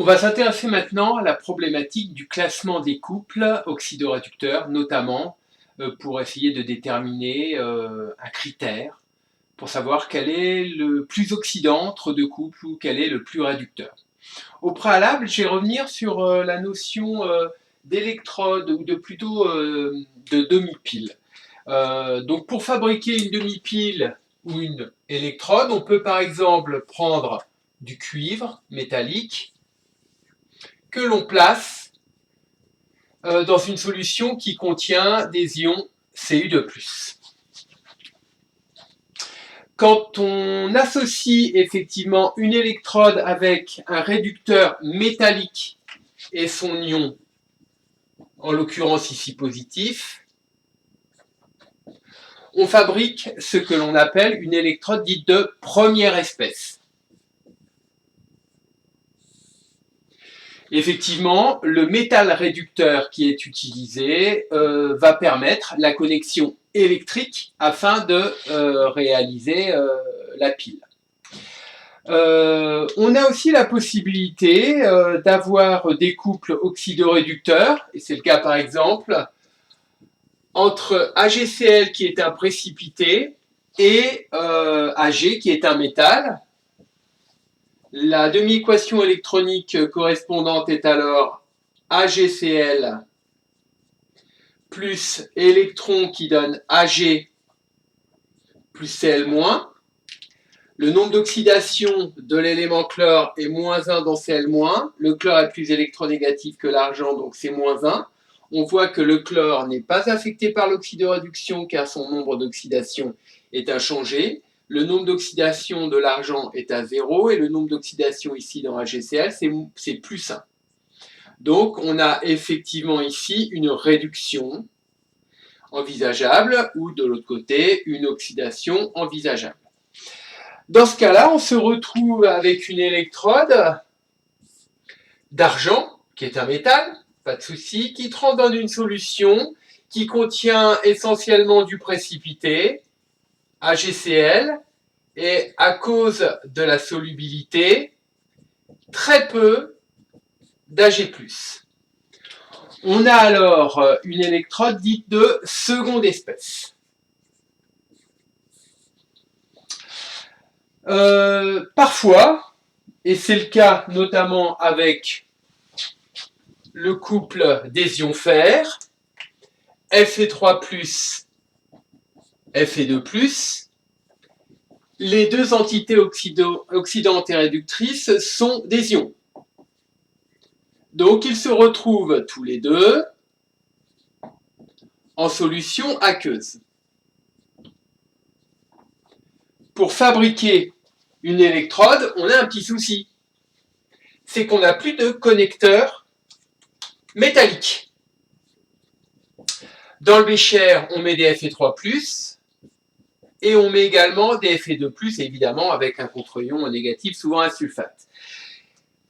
On va s'intéresser maintenant à la problématique du classement des couples oxydoréducteurs, notamment pour essayer de déterminer un critère pour savoir quel est le plus oxydant entre deux couples ou quel est le plus réducteur. Au préalable, je vais revenir sur la notion d'électrode ou de demi-pile. Donc pour fabriquer une demi-pile ou une électrode, on peut par exemple prendre du cuivre métallique que l'on place dans une solution qui contient des ions Cu2+. Quand on associe effectivement une électrode avec un réducteur métallique et son ion, en l'occurrence ici positif, on fabrique ce que l'on appelle une électrode dite de première espèce. Effectivement, le métal réducteur qui est utilisé va permettre la connexion électrique afin de réaliser la pile. On a aussi la possibilité d'avoir des couples oxydoréducteurs, et c'est le cas par exemple entre AgCl qui est un précipité et Ag qui est un métal. La demi-équation électronique correspondante est alors AgCl plus électron qui donne Ag plus Cl-. Le nombre d'oxydation de l'élément chlore est -1 dans Cl-. Le chlore est plus électronégatif que l'argent, donc c'est -1. On voit que le chlore n'est pas affecté par l'oxydoréduction car son nombre d'oxydation est inchangé. Le nombre d'oxydation de l'argent est à 0 et le nombre d'oxydation ici dans AgCl, c'est +1. Donc on a effectivement ici une réduction envisageable ou de l'autre côté une oxydation envisageable. Dans ce cas-là, on se retrouve avec une électrode d'argent, qui est un métal, pas de souci, qui trempe dans une solution qui contient essentiellement du précipité, AgCl, et à cause de la solubilité, très peu d'Ag+. On a alors une électrode dite de seconde espèce. Parfois, et c'est le cas notamment avec le couple des ions fer, Fe3+, Fe2+, les deux entités oxydantes et réductrices sont des ions. Donc ils se retrouvent tous les deux en solution aqueuse. Pour fabriquer une électrode, on a un petit souci. C'est qu'on n'a plus de connecteur métallique. Dans le bécher, on met des Fe3+, et on met également des Fe2+, évidemment avec un contre-ion négatif, souvent un sulfate.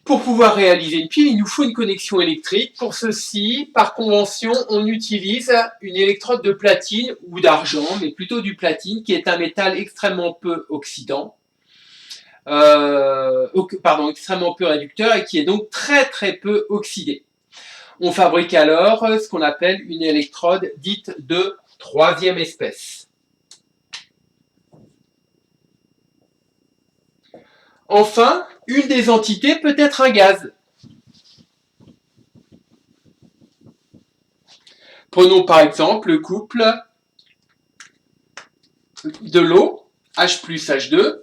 Pour pouvoir réaliser une pile, il nous faut une connexion électrique. Pour ceci, par convention, on utilise une électrode de platine ou d'argent, mais plutôt du platine, qui est un métal extrêmement peu oxydant, extrêmement peu réducteur et qui est donc très peu oxydé. On fabrique alors ce qu'on appelle une électrode dite de troisième espèce. Enfin, une des entités peut être un gaz. Prenons par exemple le couple de l'eau, H plus H2.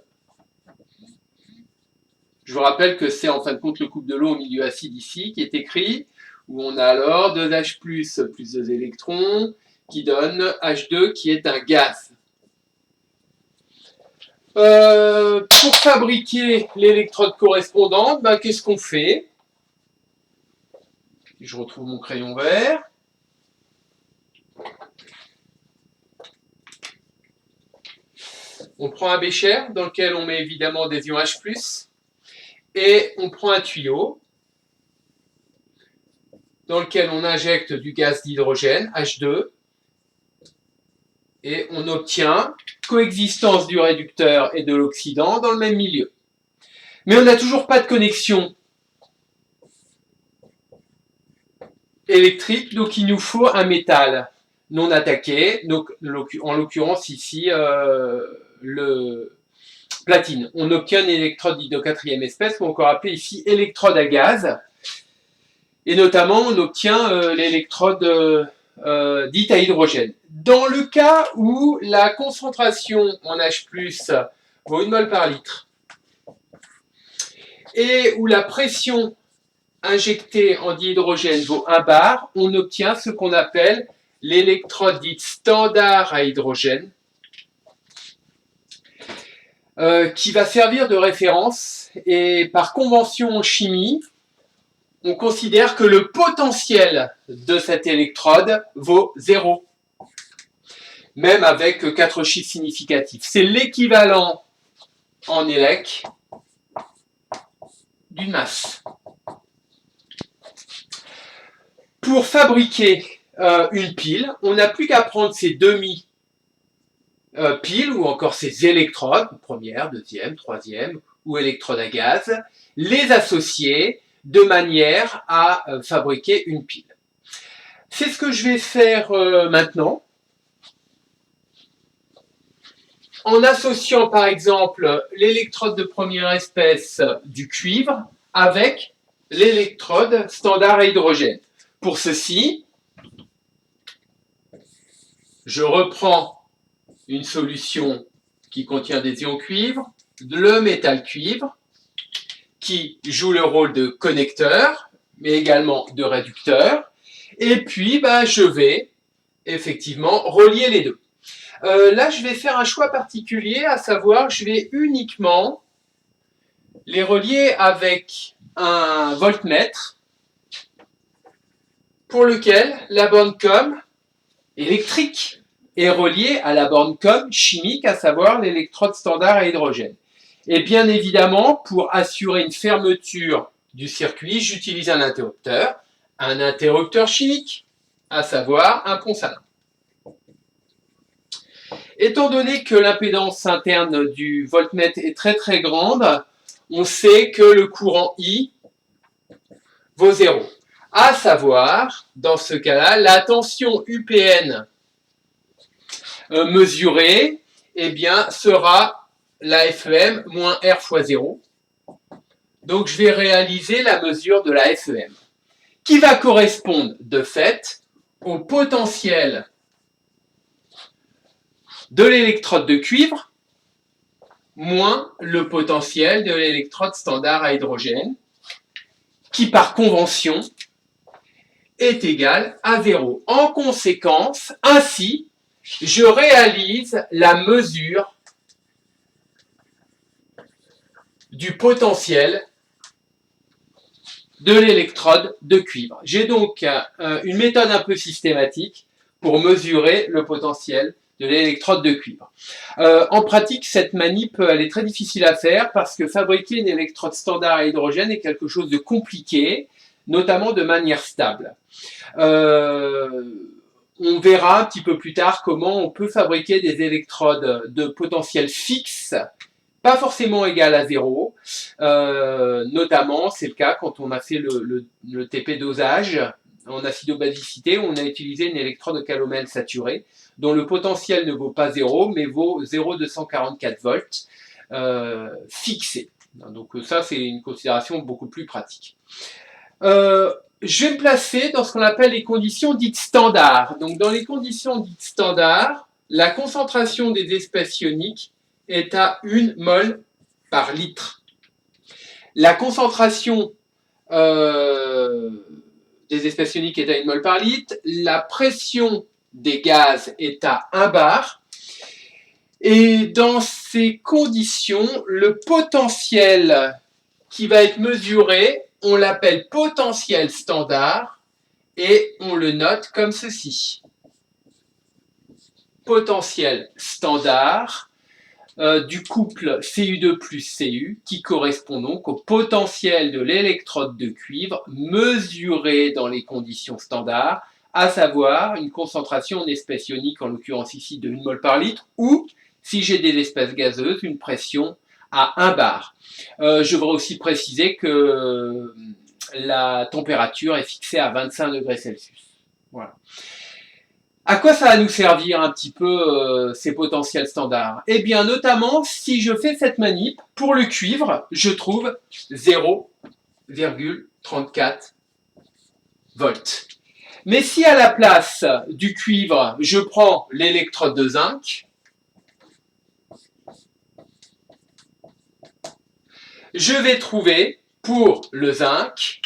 Je vous rappelle que c'est en fin de compte le couple de l'eau au milieu acide ici qui est écrit, où on a alors 2H plus 2 électrons qui donne H2 qui est un gaz. Pour fabriquer l'électrode correspondante, qu'est-ce qu'on fait? Je retrouve mon crayon vert. On prend un bécher dans lequel on met évidemment des ions H+, et on prend un tuyau dans lequel on injecte du gaz d'hydrogène, H2, et on obtient coexistence du réducteur et de l'oxydant dans le même milieu. Mais on n'a toujours pas de connexion électrique, donc il nous faut un métal non attaqué, donc en l'occurrence ici le platine. On obtient une électrode dite de quatrième espèce, ou encore appelée ici électrode à gaz, et notamment on obtient l'électrode dite à hydrogène. Dans le cas où la concentration en H+, vaut 1 mol par litre, et où la pression injectée en dihydrogène vaut 1 bar, on obtient ce qu'on appelle l'électrode dite standard à hydrogène, qui va servir de référence, et par convention en chimie, on considère que le potentiel de cette électrode vaut 0, même avec 4 chiffres significatifs. C'est l'équivalent en élec d'une masse. Pour fabriquer une pile, on n'a plus qu'à prendre ces demi-piles ou encore ces électrodes, première, deuxième, troisième, ou électrodes à gaz, les associer de manière à fabriquer une pile. C'est ce que je vais faire maintenant, en associant par exemple l'électrode de première espèce du cuivre avec l'électrode standard à hydrogène. Pour ceci, je reprends une solution qui contient des ions cuivre, le métal cuivre, qui joue le rôle de connecteur, mais également de réducteur, et puis je vais effectivement relier les deux. Là, je vais faire un choix particulier, à savoir, je vais uniquement les relier avec un voltmètre, pour lequel la borne COM électrique est reliée à la borne COM chimique, à savoir l'électrode standard à hydrogène. Et bien évidemment, pour assurer une fermeture du circuit, j'utilise un interrupteur chimique, à savoir un pont salin. Étant donné que l'impédance interne du voltmètre est très très grande, on sait que le courant I vaut 0. À savoir, dans ce cas-là, la tension UPN mesurée sera la FEM moins R fois 0. Donc je vais réaliser la mesure de la FEM, qui va correspondre de fait au potentiel de l'électrode de cuivre moins le potentiel de l'électrode standard à hydrogène, qui par convention est égal à 0. En conséquence, ainsi, je réalise la mesure du potentiel de l'électrode de cuivre. J'ai donc une méthode un peu systématique pour mesurer le potentiel de l'électrode de cuivre. En pratique, cette manip, elle est très difficile à faire parce que fabriquer une électrode standard à hydrogène est quelque chose de compliqué, notamment de manière stable. On verra un petit peu plus tard comment on peut fabriquer des électrodes de potentiel fixe, pas forcément égal à 0. Notamment, c'est le cas quand on a fait le TP dosage en acidobasicité, on a utilisé une électrode calomel saturée, dont le potentiel ne vaut pas 0, mais vaut 0,244 volts fixé. Donc ça, c'est une considération beaucoup plus pratique. Je vais me placer dans ce qu'on appelle les conditions dites standards. Donc dans les conditions dites standards, la concentration des espèces ioniques est à 1 mol par litre. La concentration des espèces ioniques est à 1 mol par litre. La pression des gaz est à 1 bar. Et dans ces conditions, le potentiel qui va être mesuré, on l'appelle potentiel standard et on le note comme ceci. Potentiel standard du couple Cu2 plus Cu qui correspond donc au potentiel de l'électrode de cuivre mesuré dans les conditions standards, à savoir une concentration en espèces ioniques, en l'occurrence ici de 1 mol par litre, ou si j'ai des espèces gazeuses, une pression à 1 bar. Je voudrais aussi préciser que la température est fixée à 25 degrés Celsius. Voilà. À quoi ça va nous servir un petit peu ces potentiels standards? Eh bien, notamment, si je fais cette manip, pour le cuivre, je trouve 0,34 volts. Mais si à la place du cuivre, je prends l'électrode de zinc, je vais trouver, pour le zinc,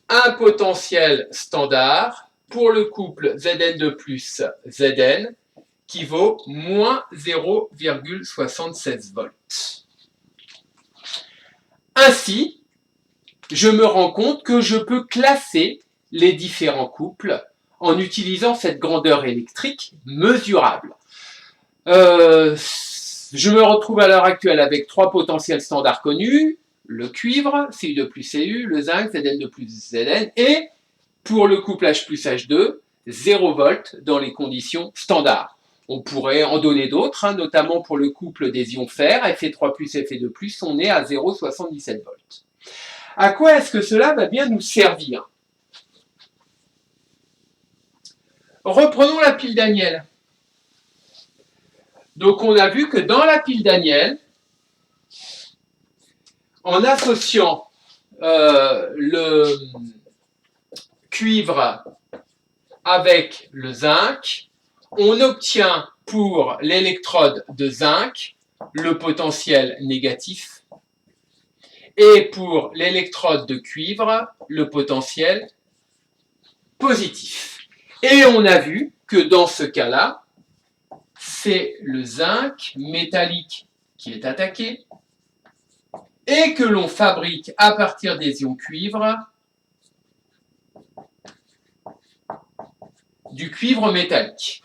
un potentiel standard pour le couple Zn2 plus Zn qui vaut moins 0,76 volts. Ainsi, je me rends compte que je peux classer les différents couples en utilisant cette grandeur électrique mesurable. Je me retrouve à l'heure actuelle avec 3 potentiels standards connus, le cuivre, Cu2 plus Cu, le zinc, Zn2 plus Zn, et pour le couple H plus H2, 0 volts dans les conditions standards. On pourrait en donner d'autres, notamment pour le couple des ions fer, Fe3 plus Fe2 plus, on est à 0,77 volts. À quoi est-ce que cela va bien nous servir? Reprenons la pile Daniel. Donc on a vu que dans la pile Daniel, en associant le cuivre avec le zinc, on obtient pour l'électrode de zinc le potentiel négatif et pour l'électrode de cuivre le potentiel positif. Et on a vu que dans ce cas-là, c'est le zinc métallique qui est attaqué et que l'on fabrique à partir des ions cuivre du cuivre métallique.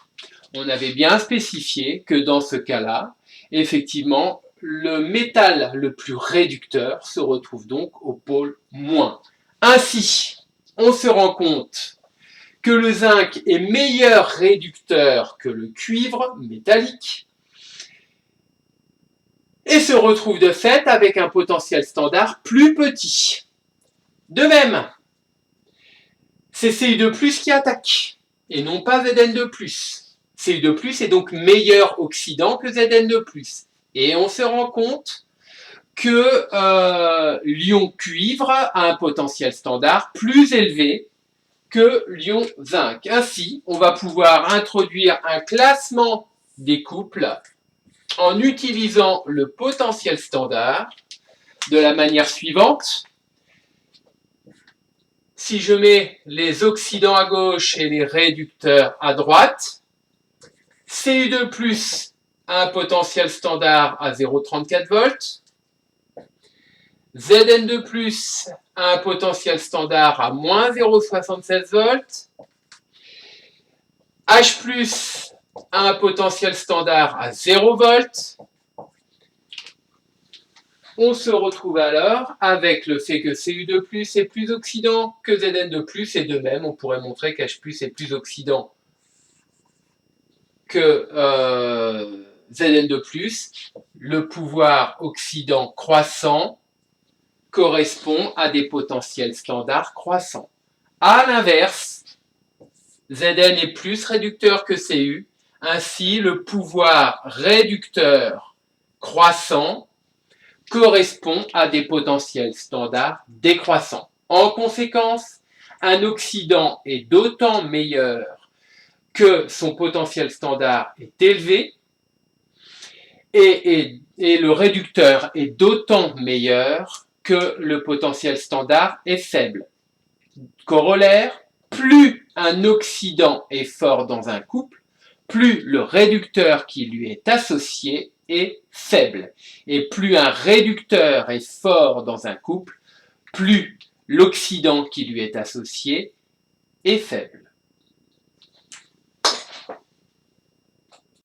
On avait bien spécifié que dans ce cas-là, effectivement, le métal le plus réducteur se retrouve donc au pôle moins. Ainsi, on se rend compte que le zinc est meilleur réducteur que le cuivre métallique et se retrouve de fait avec un potentiel standard plus petit. De même, c'est Cu2+ qui attaque et non pas Zn2+. Cu2+ est donc meilleur oxydant que Zn2+. Et on se rend compte que l'ion cuivre a un potentiel standard plus élevé que l'ion zinc. Ainsi, on va pouvoir introduire un classement des couples en utilisant le potentiel standard de la manière suivante. Si je mets les oxydants à gauche et les réducteurs à droite, Cu2+ a un potentiel standard à 0,34 volts, Zn2+ a un potentiel standard à moins 0,76 volts, H+ a un potentiel standard à 0 volts. On se retrouve alors avec le fait que Cu2+ est plus oxydant que Zn2+, et de même, on pourrait montrer qu'H+ est plus oxydant que Zn2+. Le pouvoir oxydant croissant correspond à des potentiels standards croissants. A l'inverse, Zn est plus réducteur que Cu, ainsi le pouvoir réducteur croissant correspond à des potentiels standards décroissants. En conséquence, un oxydant est d'autant meilleur que son potentiel standard est élevé et le réducteur est d'autant meilleur que le potentiel standard est faible. Corollaire, plus un oxydant est fort dans un couple, plus le réducteur qui lui est associé est faible. Et plus un réducteur est fort dans un couple, plus l'oxydant qui lui est associé est faible.